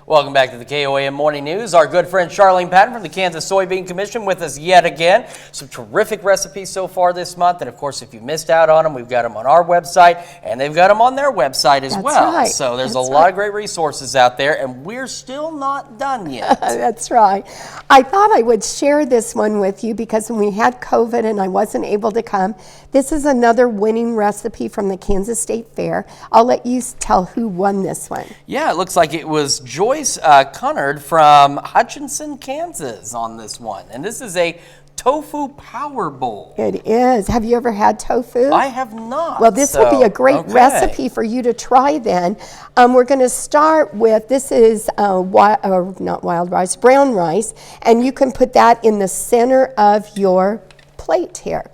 Welcome back to the KOAM Morning News. Our good friend Charlene Patton from the Kansas Soybean Commission with us yet again. Some terrific recipes so far this month. And of course, if you missed out on them, we've got them on our website and they've got them on their website as well. Right. So there's a lot of great resources out there and we're still not done yet. That's right. I thought I would share this one with you because when we had COVID and I wasn't able to come, this is another winning recipe from the Kansas State Fair. I'll let you tell who won this one. Yeah, it looks like it was Joyce Cunnard from Hutchinson, Kansas on this one. And this is a tofu power bowl. It is. Have you ever had tofu? I have not. Well, this will be a great recipe for you to try then. We're going to start with, this is not wild rice, brown rice, and you can put that in the center of your plate here.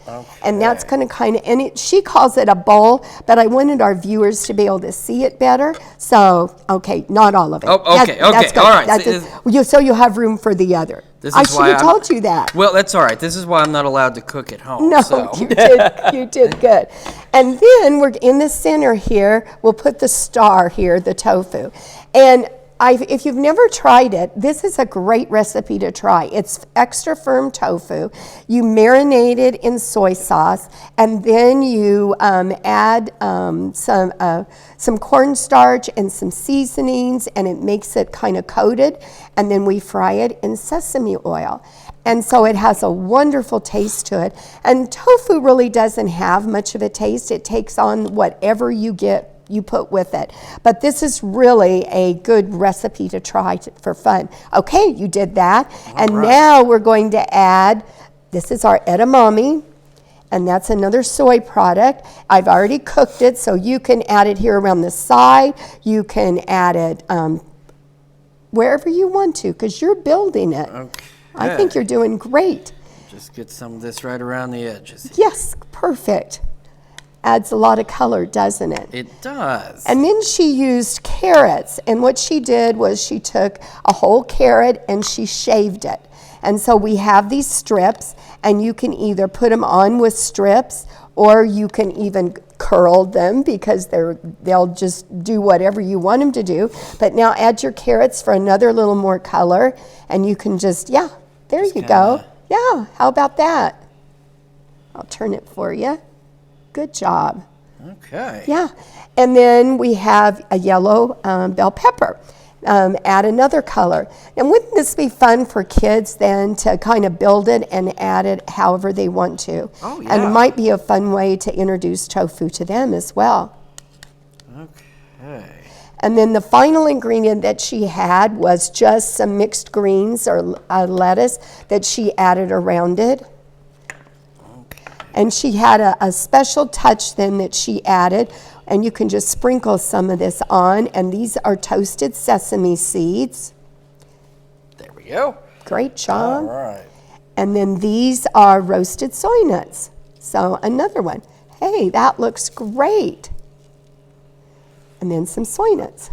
And that's going to kind of, and she calls it a bowl, but I wanted our viewers to be able to see it better. So, okay, not all of it. Oh, okay, that's good. All right. So you'll have room for the other. I should have told you that. Well, that's all right. This is why I'm not allowed to cook at home. No, so. you did good. And then we're in the center here, we'll put the star here, the tofu. And if you've never tried it, this is a great recipe to try. It's extra firm tofu. You marinate it in soy sauce, and then you add some cornstarch and some seasonings, and it makes it kind of coated. And then we fry it in sesame oil. And so it has a wonderful taste to it. And tofu really doesn't have much of a taste. It takes on whatever you put with it. But this is really a good recipe to try for fun. Okay, you did that. Now we're going to add, this is our edamame, and that's another soy product. I've already cooked it, so you can add it here around the side. You can add it wherever you want to, because you're building it. Okay. I think you're doing great. Just get some of this right around the edges. Yes, perfect. Adds a lot of color, doesn't it? It does. And then she used carrots, and what she did was she took a whole carrot and she shaved it. And so we have these strips, and you can either put them on with strips or you can even curl them because they'll just do whatever you want them to do. But now add your carrots for another little more color, and you can just there you go. Yeah, how about that? I'll turn it for you. Good job. Okay. Yeah. And then we have a yellow bell pepper. Add another color. And wouldn't this be fun for kids then to kind of build it and add it however they want to? Oh, yeah. And it might be a fun way to introduce tofu to them as well. Okay. And then the final ingredient that she had was just some mixed greens or lettuce that she added around it. And she had a special touch then that she added, and you can just sprinkle some of this on, and these are toasted sesame seeds. There we go. Great job. All right. And then these are roasted soy nuts. So another one. Hey, that looks great. And then some soy nuts.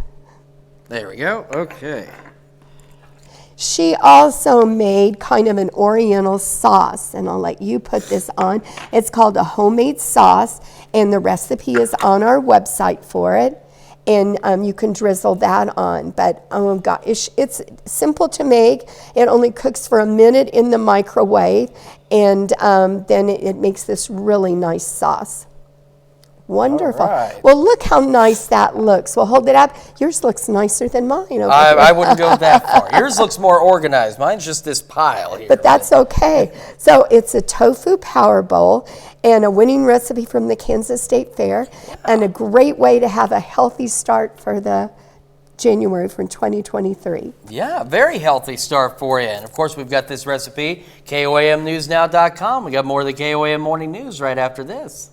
There we go. Okay. She also made kind of an oriental sauce, and I'll let you put this on. It's called a homemade sauce, and the recipe is on our website for it, and you can drizzle that on. But oh gosh, it's simple to make. It only cooks for a minute in the microwave, and then it makes this really nice sauce. Wonderful. Right. Well, look how nice that looks. Well, hold it up. Yours looks nicer than mine. I wouldn't go that far. Yours looks more organized. Mine's just this pile here. But that's okay. So it's a tofu power bowl and a winning recipe from the Kansas State Fair, and a great way to have a healthy start for the January from 2023. Yeah, very healthy start for you. And of course, we've got this recipe, KOAMNewsNow.com. We got more of the KOAM Morning News right after this.